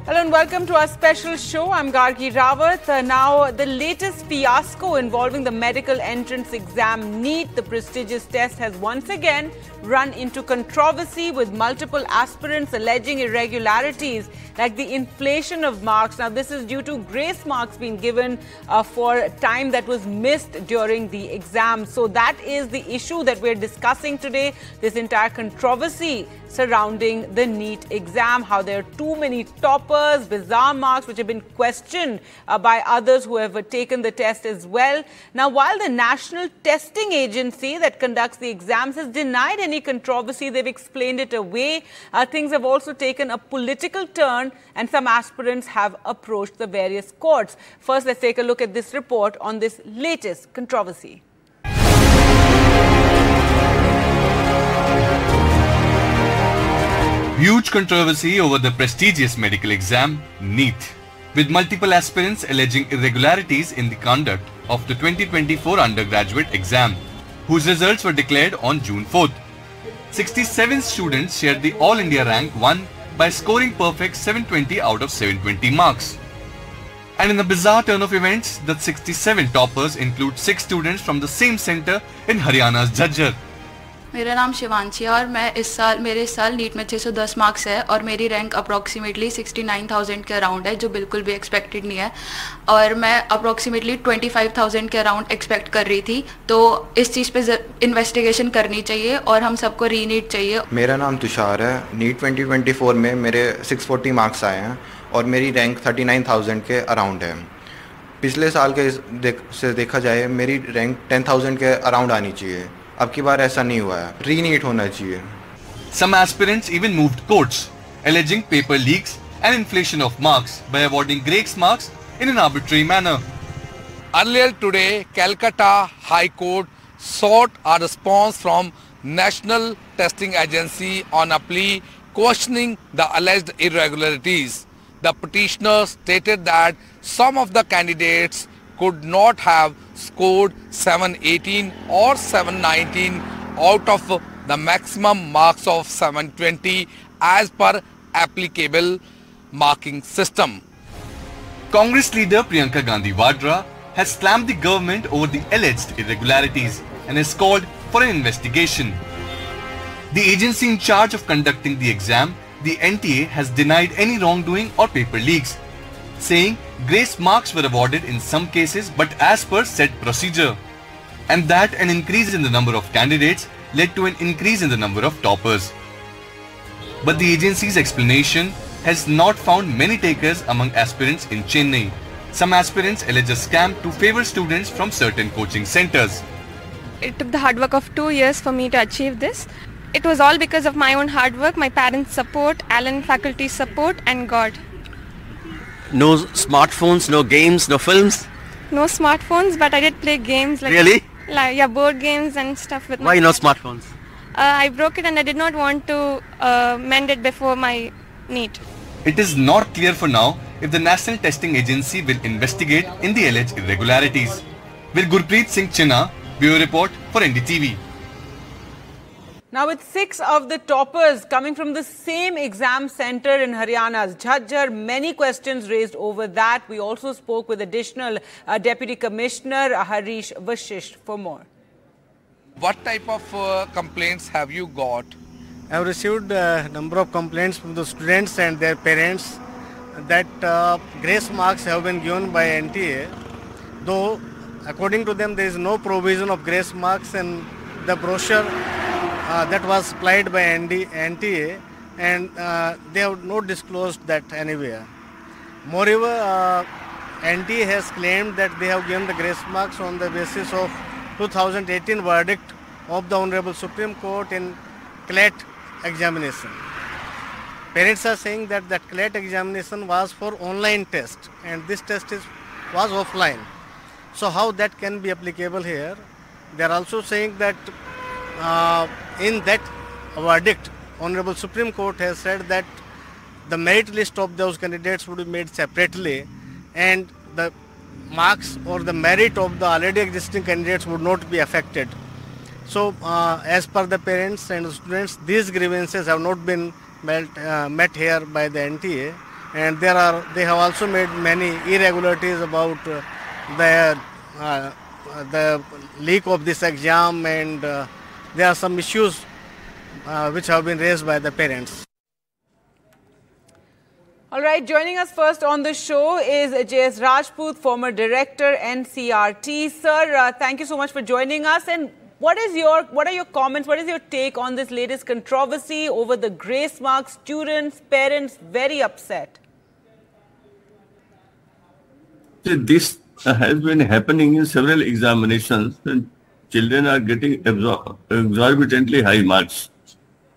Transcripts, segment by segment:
Hello and welcome to our special show. I'm Gargi Rawat. Now, the latest fiasco involving the medical entrance exam NEET, the prestigious test, has once again run into controversy with multiple aspirants alleging irregularities like the inflation of marks. Now, this is due to grace marks being given for time that was missed during the exam. So that is the issue that we're discussing today, this entire controversy surrounding the NEET exam, how there are too many toppers, bizarre marks which have been questioned by others who have taken the test as well. Now, while the National Testing Agency that conducts the exams has denied any controversy, they've explained it away. Things have also taken a political turn and some aspirants have approached the various courts. First, let's take a look at this report on this latest controversy. Huge controversy over the prestigious medical exam, NEET, with multiple aspirants alleging irregularities in the conduct of the 2024 undergraduate exam, whose results were declared on June 4th. 67 students shared the All India rank 1 by scoring perfect 720 out of 720 marks. And in a bizarre turn of events, the 67 toppers include 6 students from the same center in Haryana's Jhajjar. मेरा नाम शिवांशी है और मैं मेरे साल NEET में 610 marks है और मेरी रैंक अप्रॉक्सीमेटली 69,000 के अराउंड है, जो बिल्कुल भी एक्सपेक्टेड नहीं है। और मैं अप्रॉक्सीमेटली 25,000 के अराउंड एक्सपेक्ट कर रही थी, तो इस चीज़ पे इन्वेस्टिगेशन करनी चाहिए और हम सबको रीनीट चाहिए। मेरा नाम तुषार है। नीट 2024 में मेरे 640 मार्क्स आए हैं और मेरी रैंक 39,000 के अराउंड है। पिछले साल के से देखा जाए मेरी रैंक 10,000 के अराउंड आनी चाहिए, अब की बार ऐसा नहीं हुआ है, रीनीट होना चाहिए। Some aspirants even moved courts, alleging paper leaks and inflation of marks by awarding grace marks in an arbitrary manner. Earlier today, Calcutta High Court sought a response from National Testing Agency on a plea questioning the alleged irregularities. The petitioner stated that some of the candidates could not have scored 718 or 719 out of the maximum marks of 720 as per applicable marking system. Congress leader Priyanka Gandhi Vadra has slammed the government over the alleged irregularities and has called for an investigation. The agency in charge of conducting the exam, the NTA, has denied any wrongdoing or paper leaks, saying grace marks were awarded in some cases but as per said procedure, and that an increase in the number of candidates led to an increase in the number of toppers. But the agency's explanation has not found many takers among aspirants in Chennai. Some aspirants allege a scam to favor students from certain coaching centers. It took the hard work of 2 years for me to achieve this. It was all because of my own hard work, my parents' support, Allen faculty's support and God. No smartphones, no games, no films? No smartphones, but I did play games like, Really? Yeah, board games and stuff with Why no smartphones? I broke it and I did not want to mend it before my NEET. It is not clear for now if the National Testing Agency will investigate in the alleged irregularities. Will Gurpreet Singh Chinna, Bureau Report for NDTV. Now, with 6 of the toppers coming from the same exam center in Haryana's Jhajjar, many questions raised over that. We also spoke with additional Deputy Commissioner Harish Vashisht for more. What type of complaints have you got? I have received a number of complaints from the students and their parents that grace marks have been given by NTA, though according to them there is no provision of grace marks in the brochure that was supplied by NTA, and they have not disclosed that anywhere. Moreover, NTA has claimed that they have given the grace marks on the basis of 2018 verdict of the Honorable Supreme Court in CLAT examination. Parents are saying that that CLAT examination was for online test and this test was offline. So how that can be applicable here? They are also saying that in that verdict, Honorable Supreme Court has said that the merit list of those candidates would be made separately and the marks or the merit of the already existing candidates would not be affected. So as per the parents and students, these grievances have not been met here by the NTA, and they have also made many irregularities about the leak of this exam, and there are some issues which have been raised by the parents. All right, joining us first on the show is J.S. Rajput, former director, NCRT. Sir, thank you so much for joining us. And what are your comments, what is your take on this latest controversy over the grace marks? Students, parents, very upset. This has been happening in several examinations, and children are getting exorbitantly high marks.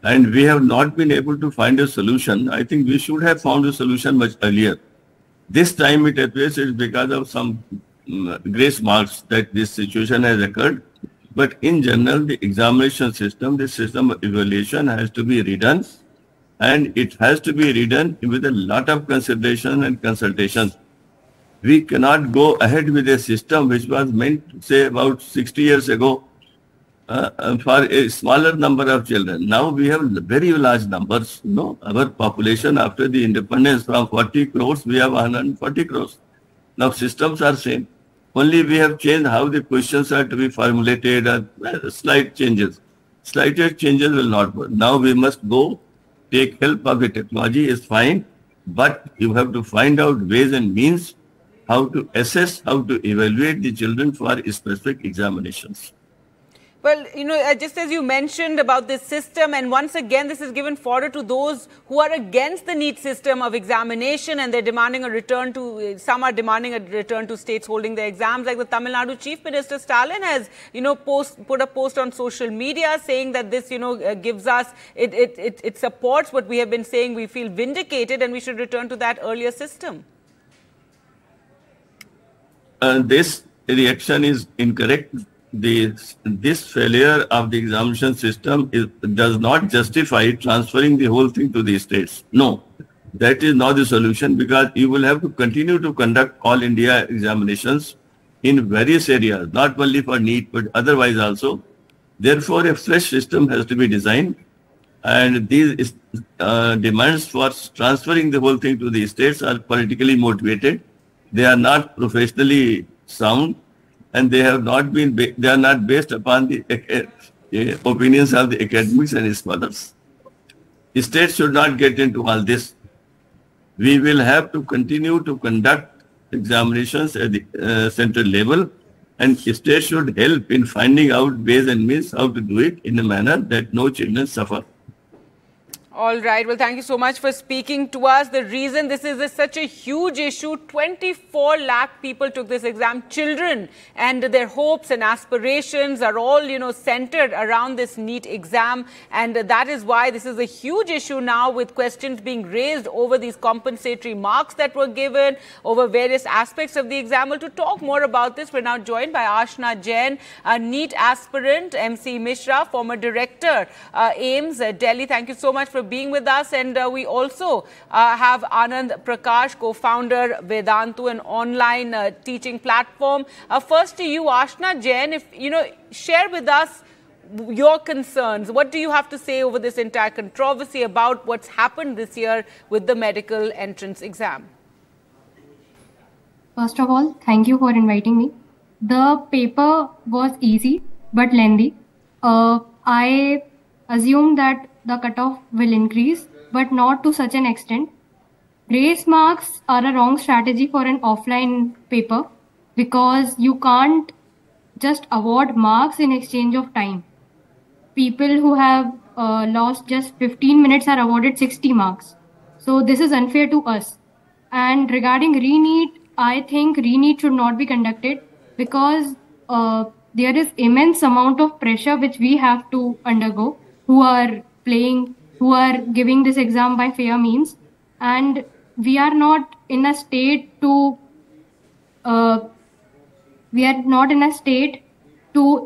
And we have not been able to find a solution. I think we should have found a solution much earlier. This time it appears it's because of some grace marks that this situation has occurred. But in general, the examination system, the system of evaluation has to be redone. And it has to be redone with a lot of consideration and consultation. We cannot go ahead with a system which was meant, say, about 60 years ago, for a smaller number of children. Now we have very large numbers. Our population after the independence from 40 crores, we have 140 crores. Now systems are same. Only we have changed how the questions are to be formulated, slight changes. Slighter changes will not work. Now we must go take help of the technology is fine, but you have to find out ways and means how to assess, how to evaluate the children for specific examinations. Well, just as you mentioned about this system, and once again, this is given fodder to those who are against the NEET system of examination, and they're demanding a return to, some are demanding a return to states holding their exams, like the Tamil Nadu Chief Minister Stalin has, put a post on social media saying that this, gives us, it supports what we have been saying. We feel vindicated and we should return to that earlier system. This reaction is incorrect. This failure of the examination system does not justify transferring the whole thing to the states. No, that is not the solution, because you will have to continue to conduct all India examinations in various areas, not only for NEET, but otherwise also. Therefore, a fresh system has to be designed, and these demands for transferring the whole thing to the states are politically motivated. They are not professionally sound, and they have not been. They are not based upon the opinions of the academics and scholars. The states should not get into all this. We will have to continue to conduct examinations at the central level, and states should help in finding out ways and means how to do it in a manner that no children suffer. All right. Well, thank you so much for speaking to us. The reason this is such a huge issue, 24 lakh people took this exam, children, and their hopes and aspirations are all, centered around this NEET exam. And that is why this is a huge issue now, with questions being raised over these compensatory marks that were given, over various aspects of the exam. Well, to talk more about this, we're now joined by Ashna Jain, a NEET aspirant, MC Mishra, former director, AIIMS, Delhi. Thank you so much for being with us. And we also have Anand Prakash, co-founder Vedantu, an online teaching platform. First to you, Ashna Jain, if share with us your concerns. What do you have to say over this entire controversy about what's happened this year with the medical entrance exam? First of all, thank you for inviting me. The paper was easy but lengthy. I assume that the cutoff will increase, but not to such an extent. Grace marks are a wrong strategy for an offline paper, because you can't just award marks in exchange of time. People who have lost just 15 minutes are awarded 60 marks. So this is unfair to us. And regarding re-NEET, I think re-NEET should not be conducted, because there is immense amount of pressure which we have to undergo, who are giving this exam by fair means, and we are not in a state to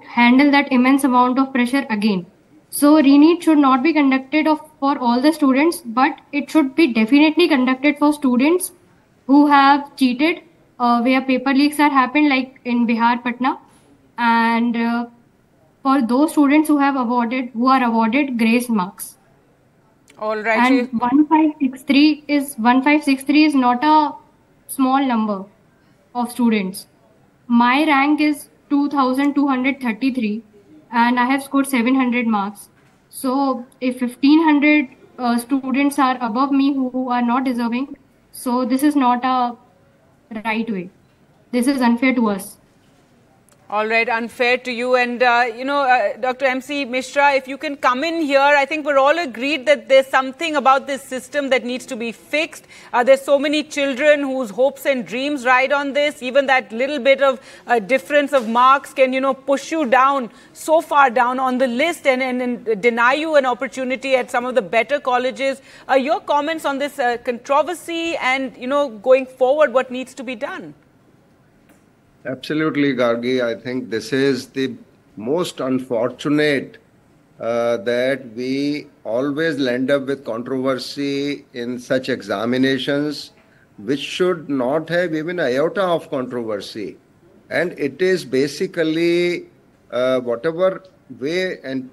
handle that immense amount of pressure again. So re-NEET should not be conducted for all the students, but it should be definitely conducted for students who have cheated, where paper leaks are happened, like in Bihar, Patna, and for those students who are awarded grace marks. All right. And 1563 is not a small number of students. My rank is 2233 and I have scored 700 marks. So if 1500 students are above me who are not deserving, so this is not a right way. This is unfair to us. All right, unfair to you. And, Dr. MC Mishra, if you can come in here, I think we're all agreed that there's something about this system that needs to be fixed. There's so many children whose hopes and dreams ride on this. Even that little bit of difference of marks can, push you down, so far down on the list and deny you an opportunity at some of the better colleges. Your comments on this controversy and, going forward, what needs to be done? Absolutely, Gargi. I think this is the most unfortunate that we always land up with controversy in such examinations, which should not have even an iota of controversy. And it is basically whatever way and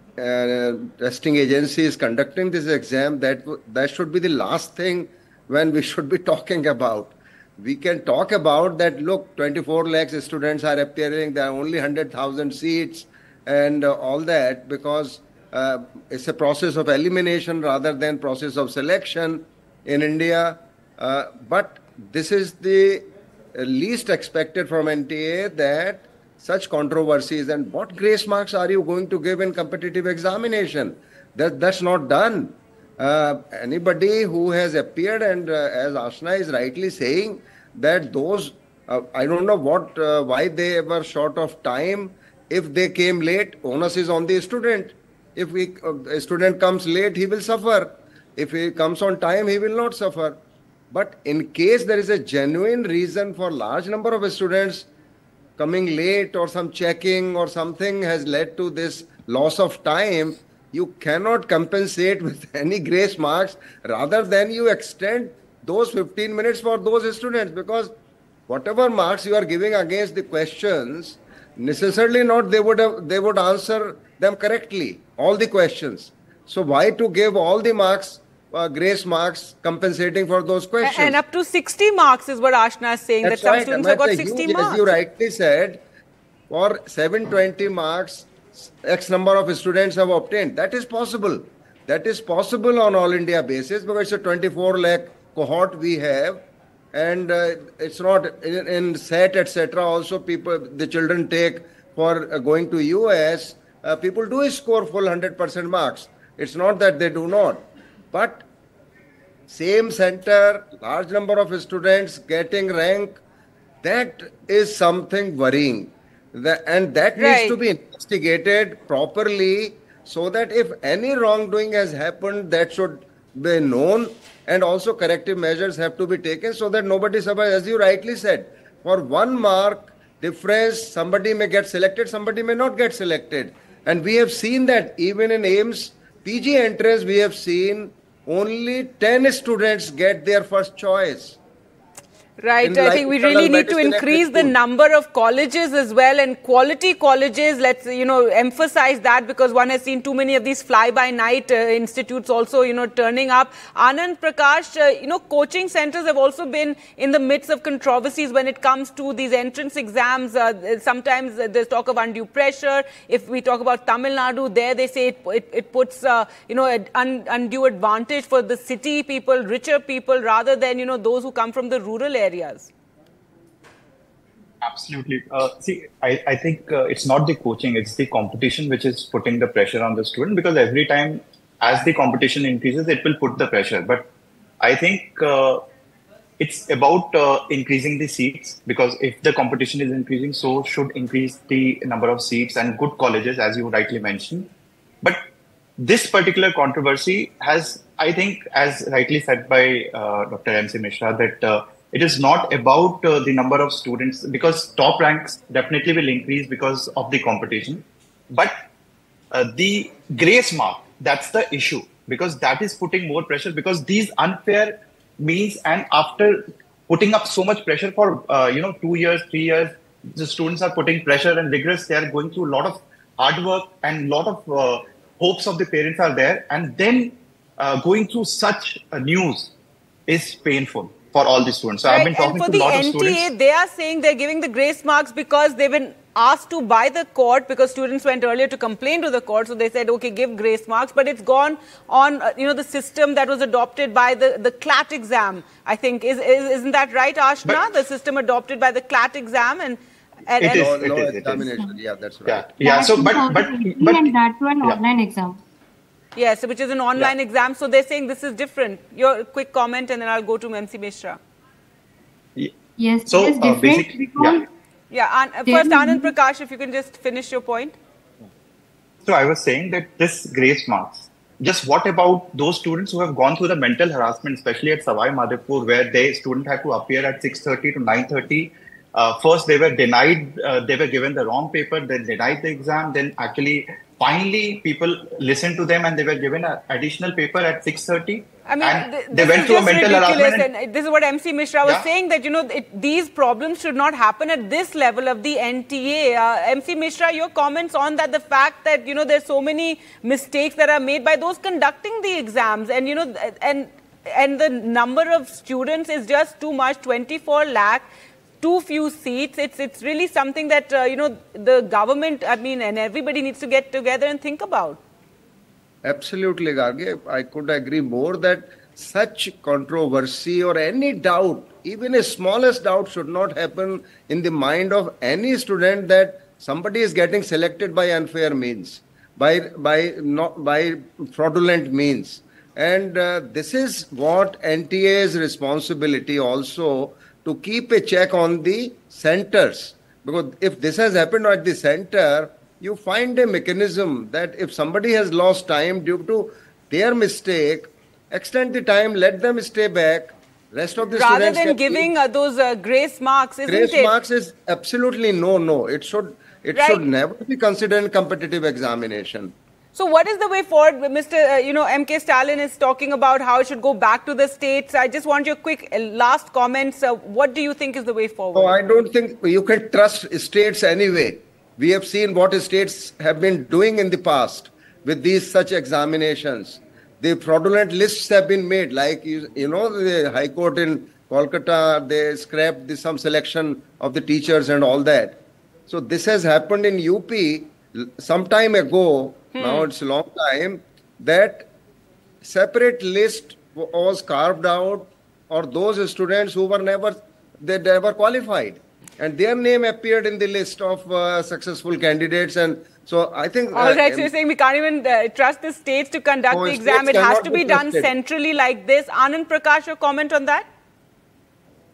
testing agency is conducting this exam, that should be the last thing when we should be talking about. We can talk about that, look, 24 lakhs students are appearing, there are only 100,000 seats and all that, because it's a process of elimination rather than process of selection in India. But this is the least expected from NTA, that such controversies. And what grace marks are you going to give in competitive examination? That's not done. Anybody who has appeared, and as Ashna is rightly saying, that those, I don't know why they were short of time. If they came late, onus is on the student. If a student comes late, he will suffer. If he comes on time, he will not suffer. But in case there is a genuine reason for large number of students coming late, or some checking or something has led to this loss of time, you cannot compensate with any grace marks. Rather than you extend those 15 minutes for those students, because whatever marks you are giving against the questions, necessarily not they would answer them correctly, all the questions. So why to give all the marks, grace marks, compensating for those questions? And up to 60 marks is what Ashna is saying. That's that some right. students have got 60 marks. As you rightly said, for 720 marks, X number of students have obtained. That is possible. That is possible on all India basis, because it's a 24 lakh cohort we have, and it's not in SET, etc. Also, the children take for going to US. People do score full 100% marks. It's not that they do not, but same center, large number of students getting rank, that is something worrying. And that needs to be investigated properly, so that if any wrongdoing has happened, that should be known, and also corrective measures have to be taken, so that nobody suffers. As you rightly said, for 1 mark difference, somebody may get selected, somebody may not get selected. And we have seen that even in AIIMS PG entrance, we have seen only 10 students get their first choice. Right. I think we really need to increase the number of colleges as well, and quality colleges. Let's, emphasize that, because one has seen too many of these fly-by-night institutes also, turning up. Anand Prakash, coaching centers have also been in the midst of controversies when it comes to these entrance exams. Sometimes there's talk of undue pressure. If we talk about Tamil Nadu, there they say it puts, an undue advantage for the city people, richer people, rather than, those who come from the rural areas. Absolutely. I think it's not the coaching, it's the competition which is putting the pressure on the student, because every time as the competition increases, it will put the pressure. But I think it's about increasing the seats, because if the competition is increasing, so should increase the number of seats and good colleges, as you rightly mentioned. But this particular controversy has, I think, as rightly said by Dr. MC Mishra, that it is not about the number of students, because top ranks definitely will increase because of the competition. But the grace mark, that's the issue, because that is putting more pressure, because these unfair means, and after putting up so much pressure for 2 years, 3 years, the students are putting pressure and rigorous. They are going through a lot of hard work, and a lot of hopes of the parents are there. And then going through such news is painful for all the students. So right. I've been talking to a lot of students. And for the NTA, they are saying they're giving the grace marks because they've been asked to by the court, because students went earlier to complain to the court. So they said, okay, give grace marks. But it's gone on, the system that was adopted by the CLAT exam, I think. Isn't that right, Ashna? The system adopted by the CLAT exam and examination. Yeah, that's right. Yeah. So, but and that to an online exam. Yes, which is an online exam. So they're saying this is different. Your quick comment, and then I'll go to MC Mishra. Yes, so, it is different because... First, Anand Prakash, if you can just finish your point. So I was saying that this grace marks, just what about those students who have gone through the mental harassment, especially at Savai Madhopur, where student had to appear at 6:30 to 9:30. First, they were denied, they were given the wrong paper, then denied the exam, then actually, finally, people listened to them and they were given an additional paper at 6:30. I mean, they went through a mental harassment. And this is what MC Mishra was saying, that, these problems should not happen at this level of the NTA. MC Mishra, your comments on that, the fact that, there's so many mistakes that are made by those conducting the exams, and, and the number of students is just too much, 24 lakh. Too few seats. It's really something that, the government, and everybody needs to get together and think about. Absolutely, Gargi. I could agree more that such controversy or any doubt, even a smallest doubt, should not happen in the mind of any student that somebody is getting selected by unfair means, by fraudulent means. And this is what NTA's responsibility also, to keep a check on the centers. Because if this has happened at the center, you find a mechanism that if somebody has lost time due to their mistake, extend the time, let them stay back. Rest of the students... Rather than giving those grace marks, isn't it? Grace marks is absolutely no. It should never be considered in competitive examination. So what is the way forward? Mr. M.K. Stalin is talking about how it should go back to the states. I just want your quick last comments. What do you think is the way forward? I don't think you can trust states anyway. We have seen what states have been doing in the past with these such examinations. The fraudulent lists have been made, like, the High Court in Kolkata, they scrapped some selection of the teachers and all that. So this has happened in UP some time ago. Now it's a long time, that separate list was carved out, or those students who were never qualified, and their name appeared in the list of successful candidates. And so I think... All right, so you're saying we can't even trust the states to conduct the exam. It has to be done centrally like this. Anand Prakash, your comment on that?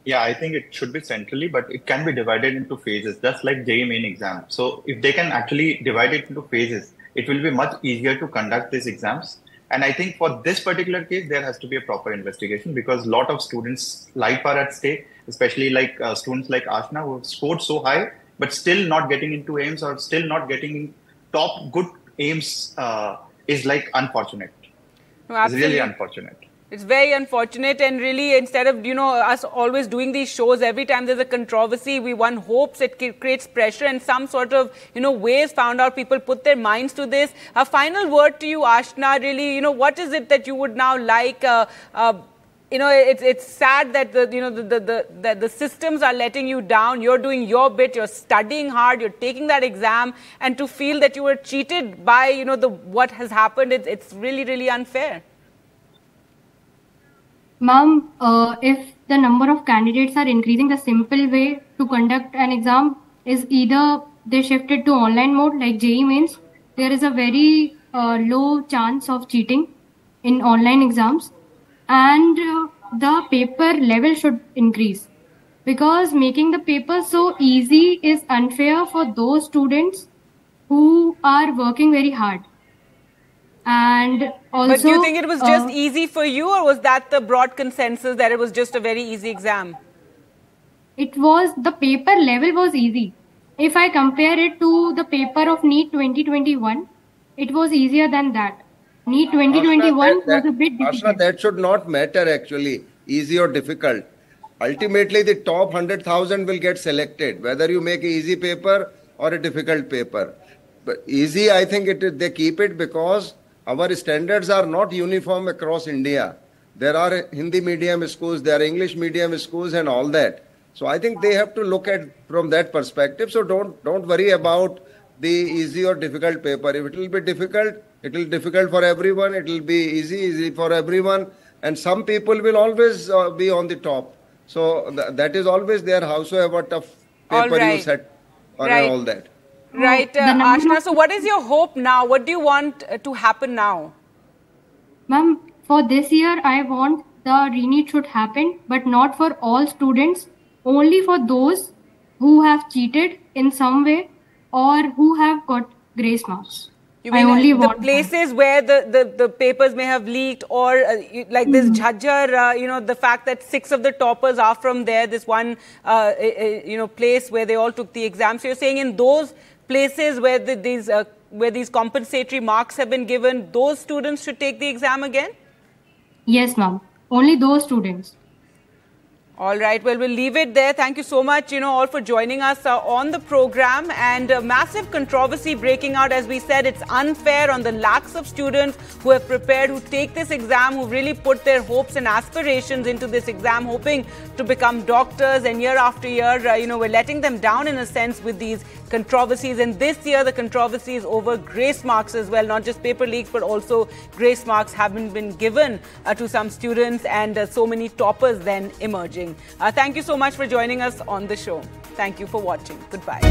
Yeah, I think it should be centrally, but it can be divided into phases, just like JEE main exam. So if they can actually divide it into phases, it will be much easier to conduct these exams. And I think for this particular case, there has to be a proper investigation, because a lot of students' life are at stake, especially like students like Ashna, who have scored so high, but still not getting into AIIMS or still not getting top good AIIMS is like unfortunate. No, it's really unfortunate. It's very unfortunate, and really, instead of, us always doing these shows, every time there's a controversy, one hopes it creates pressure and some sort of, ways found out, people put their minds to this. A final word to you, Ashna, really, what is it that you would now like? It's sad that the systems are letting you down. You're doing your bit, you're studying hard, you're taking that exam, and to feel that you were cheated by, what has happened, it's really, really unfair. Ma'am, if the number of candidates are increasing, the simple way to conduct an exam is either they shift it to online mode like JEE Mains. There is a very low chance of cheating in online exams, and the paper level should increase, because making the paper so easy is unfair for those students who are working very hard. And also, but do you think it was just easy for you, or was that the broad consensus that it was just a very easy exam? It was, the paper level was easy. If I compare it to the paper of NEET 2021, it was easier than that. NEET 2021 was a bit difficult. Ashna, that should not matter actually, easy or difficult. Ultimately, the top 100,000 will get selected, whether you make an easy paper or a difficult paper. But easy, I think they keep it because Our standards are not uniform across India. There are Hindi medium schools, there are English medium schools and all that. So I think they have to look at from that perspective. So don't worry about the easy or difficult paper. If it will be difficult, it will be difficult for everyone. It will be easy for everyone. And some people will always be on the top. So that is always there. Howsoever tough paper you set on all that. Right, Ashna. So what is your hope now? What do you want to happen now? Ma'am, for this year, I want the re-NEET should happen, but not for all students. Only for those who have cheated in some way or who have got grace marks. You mean the places where the papers may have leaked, or like this Jhajjar, the fact that 6 of the toppers are from there, this one, place where they all took the exam. So you're saying in those places where these compensatory marks have been given, those students should take the exam again? Yes, ma'am. Only those students. All right. Well, we'll leave it there. Thank you so much, all for joining us on the program. And massive controversy breaking out. As we said, it's unfair on the lakhs of students who have prepared, who take this exam, who really put their hopes and aspirations into this exam, hoping to become doctors. And year after year, we're letting them down in a sense with these controversies. And this year, the controversy is over grace marks as well. Not just paper leaks, but also grace marks haven't been given to some students, and so many toppers then emerging. Thank you so much for joining us on the show. Thank you for watching. Goodbye.